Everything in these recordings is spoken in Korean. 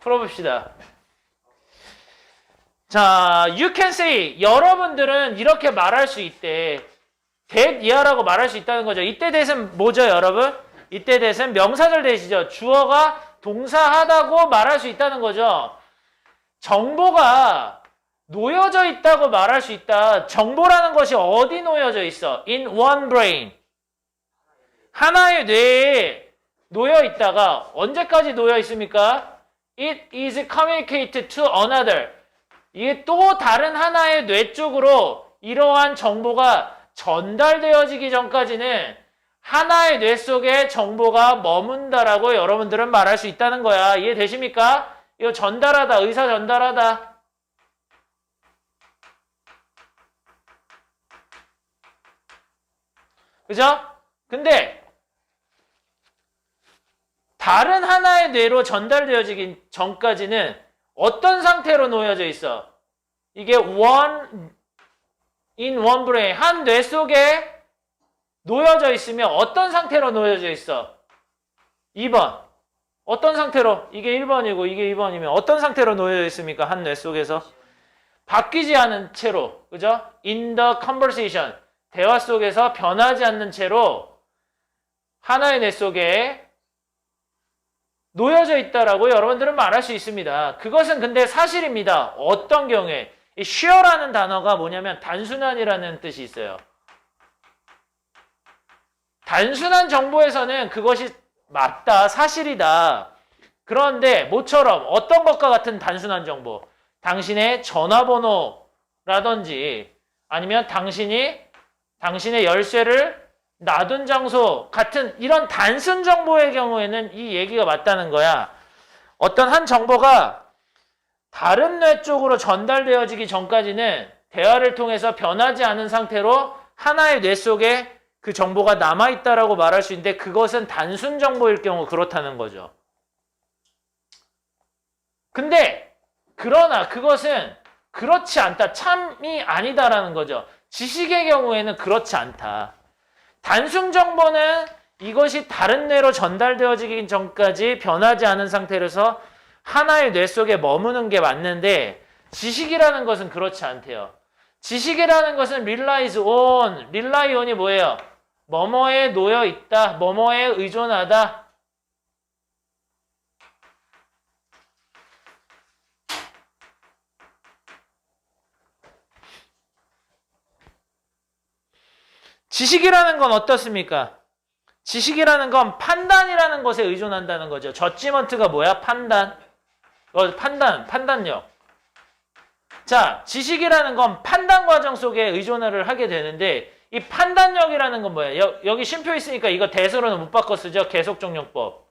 풀어봅시다. 자, you can say. 여러분들은 이렇게 말할 수 있대. that 이하라고 말할 수 있다는 거죠. 이때 that은 뭐죠, 여러분? 이때 that은 명사절 that이죠. 주어가 동사하다고 말할 수 있다는 거죠. 정보가 놓여져 있다고 말할 수 있다. 정보라는 것이 어디 놓여져 있어? In one brain. 하나의 뇌에 놓여 있다가 언제까지 놓여 있습니까? It is communicated to another. 이게 또 다른 하나의 뇌 쪽으로 이러한 정보가 전달되어지기 전까지는 하나의 뇌 속에 정보가 머문다라고 여러분들은 말할 수 있다는 거야. 이해되십니까? 이거 전달하다, 의사 전달하다. 그죠? 근데 다른 하나의 뇌로 전달되어지기 전까지는 어떤 상태로 놓여져 있어? 이게 in one brain, 한 뇌 속에 놓여져 있으면 어떤 상태로 놓여져 있어? 2번. 어떤 상태로? 이게 1번이고 이게 2번이면 어떤 상태로 놓여져 있습니까? 한 뇌 속에서? 바뀌지 않은 채로. 그죠? In the conversation. 대화 속에서 변하지 않는 채로 하나의 뇌 속에 놓여져 있다라고 여러분들은 말할 수 있습니다. 그것은 근데 사실입니다. 어떤 경우에? 이 share라는 단어가 뭐냐면 단순한이라는 뜻이 있어요. 단순한 정보에서는 그것이 맞다, 사실이다. 그런데 모처럼 어떤 것과 같은 단순한 정보? 당신의 전화번호라든지 아니면 당신의 열쇠를 놔둔 장소 같은 이런 단순 정보의 경우에는 이 얘기가 맞다는 거야. 어떤 한 정보가 다른 뇌 쪽으로 전달되어지기 전까지는 대화를 통해서 변하지 않은 상태로 하나의 뇌 속에 그 정보가 남아있다라고 말할 수 있는데 그것은 단순 정보일 경우 그렇다는 거죠. 근데 그러나 그것은 그렇지 않다. 참이 아니다라는 거죠. 지식의 경우에는 그렇지 않다. 단순 정보는 이것이 다른 뇌로 전달되어지기 전까지 변하지 않은 상태로서 하나의 뇌 속에 머무는 게 맞는데 지식이라는 것은 그렇지 않대요. 지식이라는 것은 relies on. rely on이 뭐예요? 뭐뭐에 놓여 있다. 뭐뭐에 의존하다. 지식이라는 건 어떻습니까? 지식이라는 건 판단이라는 것에 의존한다는 거죠. 저지먼트가 뭐야? 판단. 판단력. 자, 지식이라는 건 판단 과정 속에 의존을 하게 되는데 이 판단력이라는 건 뭐예요? 여기 쉼표 있으니까 이거 대수로는 못 바꿔 쓰죠. 계속적용법.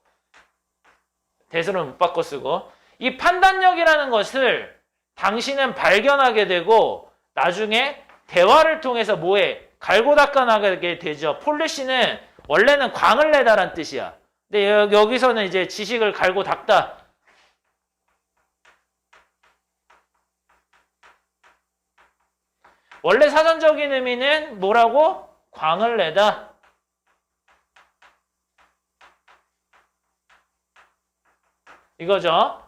대수로는 못 바꿔 쓰고 이 판단력이라는 것을 당신은 발견하게 되고 나중에 대화를 통해서 뭐해? 갈고 닦아 나가게 되죠. 폴리시는 원래는 광을 내다란 뜻이야. 근데 여기서는 이제 지식을 갈고 닦다. 원래 사전적인 의미는 뭐라고? 광을 내다. 이거죠.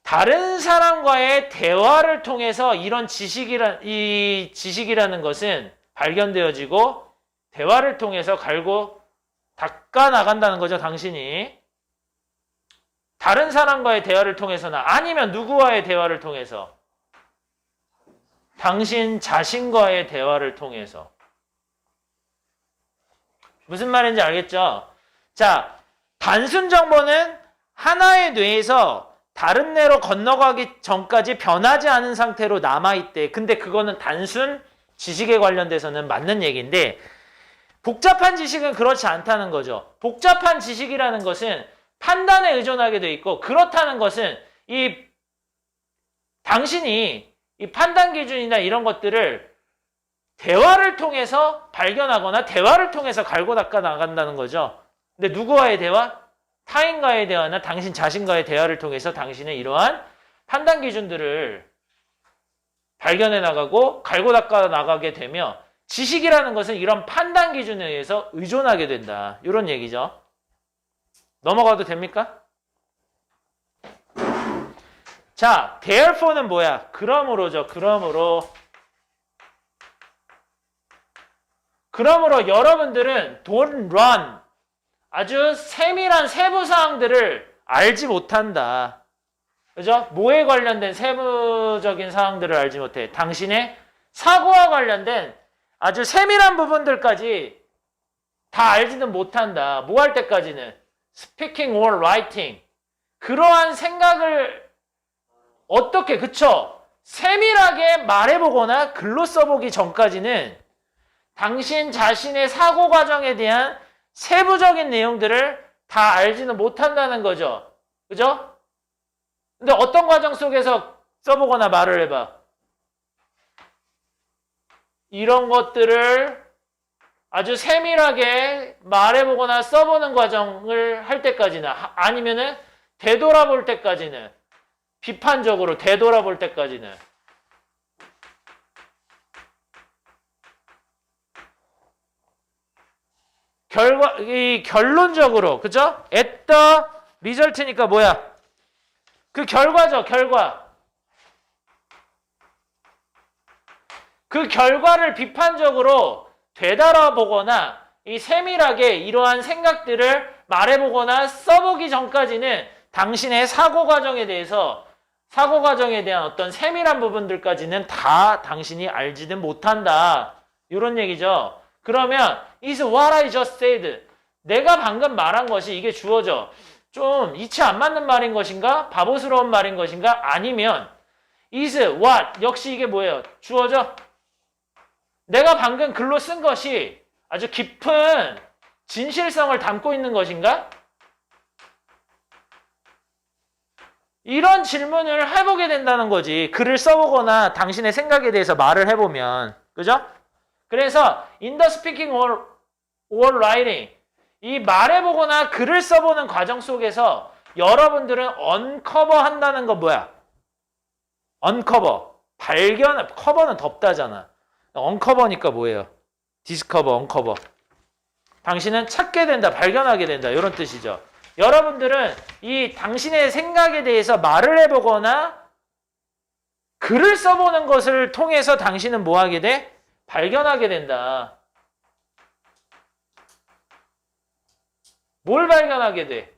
다른 사람과의 대화를 통해서 이런 지식이라는 것은 발견되어지고 대화를 통해서 갈고 닦아 나간다는 거죠, 당신이. 다른 사람과의 대화를 통해서나 아니면 누구와의 대화를 통해서. 당신 자신과의 대화를 통해서. 무슨 말인지 알겠죠? 자, 단순 정보는 하나의 뇌에서 다른 뇌로 건너가기 전까지 변하지 않은 상태로 남아있대. 근데 그거는 단순 지식에 관련돼서는 맞는 얘기인데 복잡한 지식은 그렇지 않다는 거죠. 복잡한 지식이라는 것은 판단에 의존하게 돼 있고 그렇다는 것은 당신이 이 판단 기준이나 이런 것들을 대화를 통해서 발견하거나 대화를 통해서 갈고 닦아 나간다는 거죠. 근데 누구와의 대화? 타인과의 대화나 당신 자신과의 대화를 통해서 당신은 이러한 판단 기준들을 발견해 나가고 갈고 닦아 나가게 되며 지식이라는 것은 이런 판단 기준에 의해서 의존하게 된다. 이런 얘기죠. 넘어가도 됩니까? 자, therefore는 뭐야? 그러므로죠. 그러므로 여러분들은 don't run. 아주 세밀한 세부 사항들을 알지 못한다. 그죠? 뭐에 관련된 세부적인 사항들을 알지 못해. 당신의 사고와 관련된 아주 세밀한 부분들까지 다 알지는 못한다. 뭐 할 때까지는? speaking or writing. 그러한 생각을 어떻게, 그쵸? 세밀하게 말해보거나 글로 써보기 전까지는 당신 자신의 사고 과정에 대한 세부적인 내용들을 다 알지는 못한다는 거죠. 그죠? 근데 어떤 과정 속에서 써보거나 말을 해봐. 이런 것들을 아주 세밀하게 말해보거나 써보는 과정을 할 때까지는, 아니면은 되돌아볼 때까지는, 비판적으로 되돌아볼 때까지는. 결론적으로, 그죠? at the result니까 뭐야? 그 결과죠, 결과. 그 결과를 비판적으로 되돌아보거나 이 세밀하게 이러한 생각들을 말해보거나 써보기 전까지는 당신의 사고 과정에 대한 어떤 세밀한 부분들까지는 다 당신이 알지는 못한다. 이런 얘기죠. 그러면 is what I just said. 내가 방금 말한 것이 이게 주어져. 좀 이치 안 맞는 말인 것인가? 바보스러운 말인 것인가? 아니면 is what. 역시 이게 뭐예요? 주어져. 내가 방금 글로 쓴 것이 아주 깊은 진실성을 담고 있는 것인가? 이런 질문을 해보게 된다는 거지. 글을 써보거나 당신의 생각에 대해서 말을 해보면. 그죠? 그래서 in the speaking or writing, 이 말해보거나 글을 써보는 과정 속에서 여러분들은 uncover 한다는 건 뭐야? uncover. 커버는 덮다잖아. uncover니까 뭐예요? discover, uncover. 당신은 찾게 된다, 발견하게 된다. 이런 뜻이죠. 여러분들은 이 당신의 생각에 대해서 말을 해보거나 글을 써보는 것을 통해서 당신은 뭐 하게 돼? 발견하게 된다. 뭘 발견하게 돼?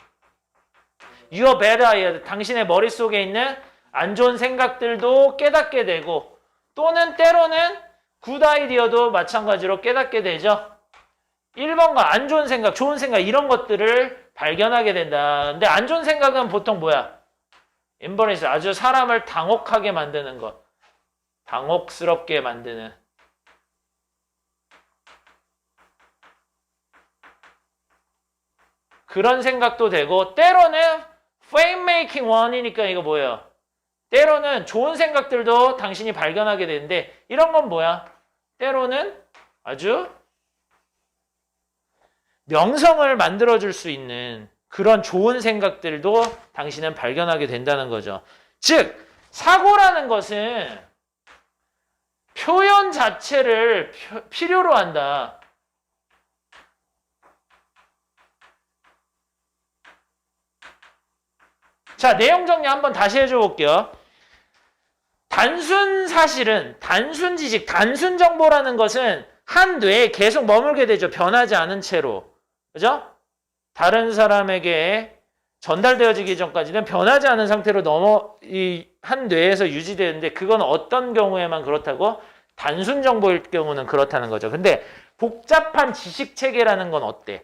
Your bad idea. 당신의 머릿속에 있는 안 좋은 생각들도 깨닫게 되고, 또는 때로는 good idea도 마찬가지로 깨닫게 되죠. 1번과 안 좋은 생각, 좋은 생각 이런 것들을 발견하게 된다. 근데 안 좋은 생각은 보통 뭐야? embarrass, 아주 사람을 당혹하게 만드는 것. 당혹스럽게 만드는. 그런 생각도 되고, 때로는 fame making one이니까 이거 뭐예요? 때로는 좋은 생각들도 당신이 발견하게 되는데, 이런 건 뭐야? 때로는 아주 명성을 만들어줄 수 있는 그런 좋은 생각들도 당신은 발견하게 된다는 거죠. 즉, 사고라는 것은 표현 자체를 필요로 한다. 자, 내용 정리 한번 다시 해줘 볼게요. 단순 사실은, 단순 지식, 단순 정보라는 것은 한 뇌에 계속 머물게 되죠. 변하지 않은 채로. 그죠? 다른 사람에게 전달되어지기 전까지는 변하지 않은 상태로 한 뇌에서 유지되는데, 그건 어떤 경우에만 그렇다고? 단순 정보일 경우는 그렇다는 거죠. 근데 복잡한 지식 체계라는 건 어때?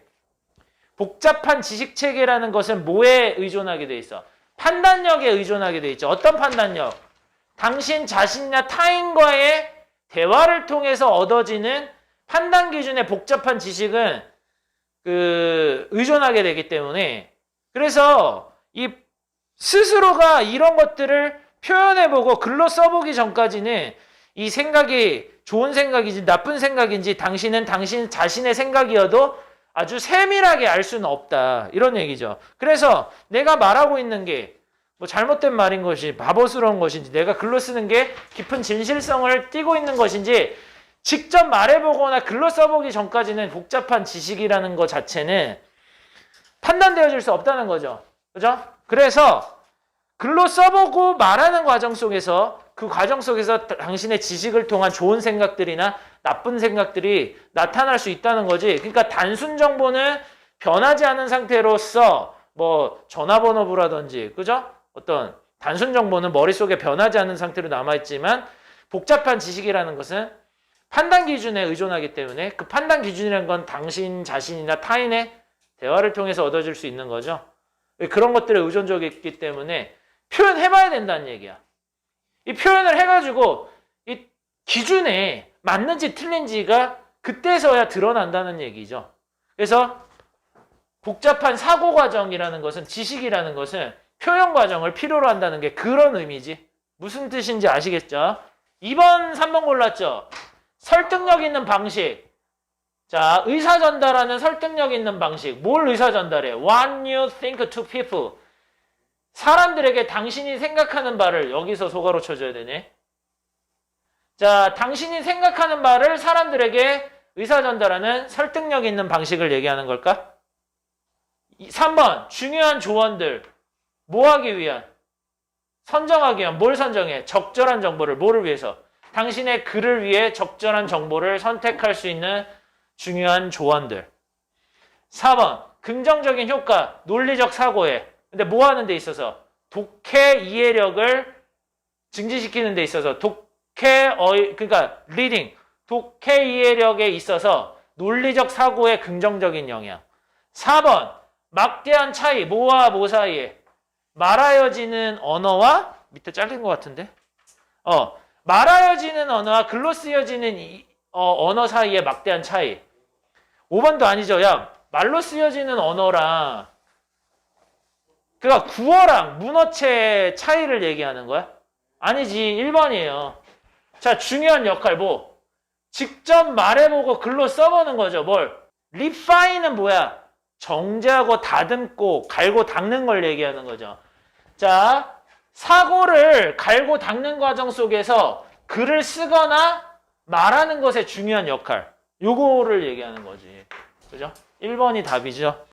복잡한 지식 체계라는 것은 뭐에 의존하게 돼 있어? 판단력에 의존하게 돼 있죠. 어떤 판단력? 당신 자신이나 타인과의 대화를 통해서 얻어지는 판단 기준의 복잡한 지식은 의존하게 되기 때문에, 그래서 이 스스로가 이런 것들을 표현해보고 글로 써보기 전까지는 이 생각이 좋은 생각인지 나쁜 생각인지 당신은 당신 자신의 생각이어도 아주 세밀하게 알 수는 없다. 이런 얘기죠. 그래서 내가 말하고 있는 게 뭐 잘못된 말인 것이 바보스러운 것인지, 내가 글로 쓰는 게 깊은 진실성을 띠고 있는 것인지 직접 말해보거나 글로 써보기 전까지는 복잡한 지식이라는 것 자체는 판단되어질 수 없다는 거죠. 그죠? 그래서 글로 써보고 말하는 과정 속에서 그 과정 속에서 당신의 지식을 통한 좋은 생각들이나 나쁜 생각들이 나타날 수 있다는 거지. 그러니까 단순 정보는 변하지 않은 상태로서 뭐 전화번호부라든지 그죠? 어떤 단순 정보는 머릿속에 변하지 않은 상태로 남아있지만 복잡한 지식이라는 것은 판단 기준에 의존하기 때문에 그 판단 기준이라는 건 당신 자신이나 타인의 대화를 통해서 얻어질 수 있는 거죠. 그런 것들에 의존적이기 때문에 표현해봐야 된다는 얘기야. 이 표현을 해가지고 이 기준에 맞는지 틀린지가 그때서야 드러난다는 얘기죠. 그래서 복잡한 사고 과정이라는 것은 지식이라는 것은 표현 과정을 필요로 한다는 게 그런 의미지. 무슨 뜻인지 아시겠죠? 2번, 3번 골랐죠? 설득력 있는 방식. 자, 의사 전달하는 설득력 있는 방식. 뭘 의사 전달해? What you think to people. 사람들에게 당신이 생각하는 바를 여기서 소가로 쳐줘야 되네. 자, 당신이 생각하는 바를 사람들에게 의사 전달하는 설득력 있는 방식을 얘기하는 걸까? 3번, 중요한 조언들. 뭐 하기 위한? 선정하기 위한. 뭘 선정해? 적절한 정보를. 뭐를 위해서? 당신의 글을 위해 적절한 정보를 선택할 수 있는 중요한 조언들. 4번, 긍정적인 효과, 논리적 사고에. 근데 뭐 하는 데 있어서? 독해 이해력을 증진시키는 데 있어서 그러니까 리딩, 독해 이해력에 있어서 논리적 사고의 긍정적인 영향. 4번, 막대한 차이, 뭐와 뭐 사이에? 말하여지는 언어와 밑에 잘린 것 같은데? 말하여지는 언어와 글로 쓰여지는 언어 사이에 막대한 차이. 5번도 아니죠. 야, 말로 쓰여지는 언어랑 그러니까 구어랑 문어체의 차이를 얘기하는 거야? 아니지. 1번이에요. 자, 중요한 역할 뭐? 직접 말해보고 글로 써보는 거죠. 뭘? 리파인은 뭐야? 정제하고 다듬고 갈고 닦는 걸 얘기하는 거죠. 자, 사고를 갈고 닦는 과정 속에서 글을 쓰거나 말하는 것의 중요한 역할. 요거를 얘기하는 거지. 그죠? 1번이 답이죠.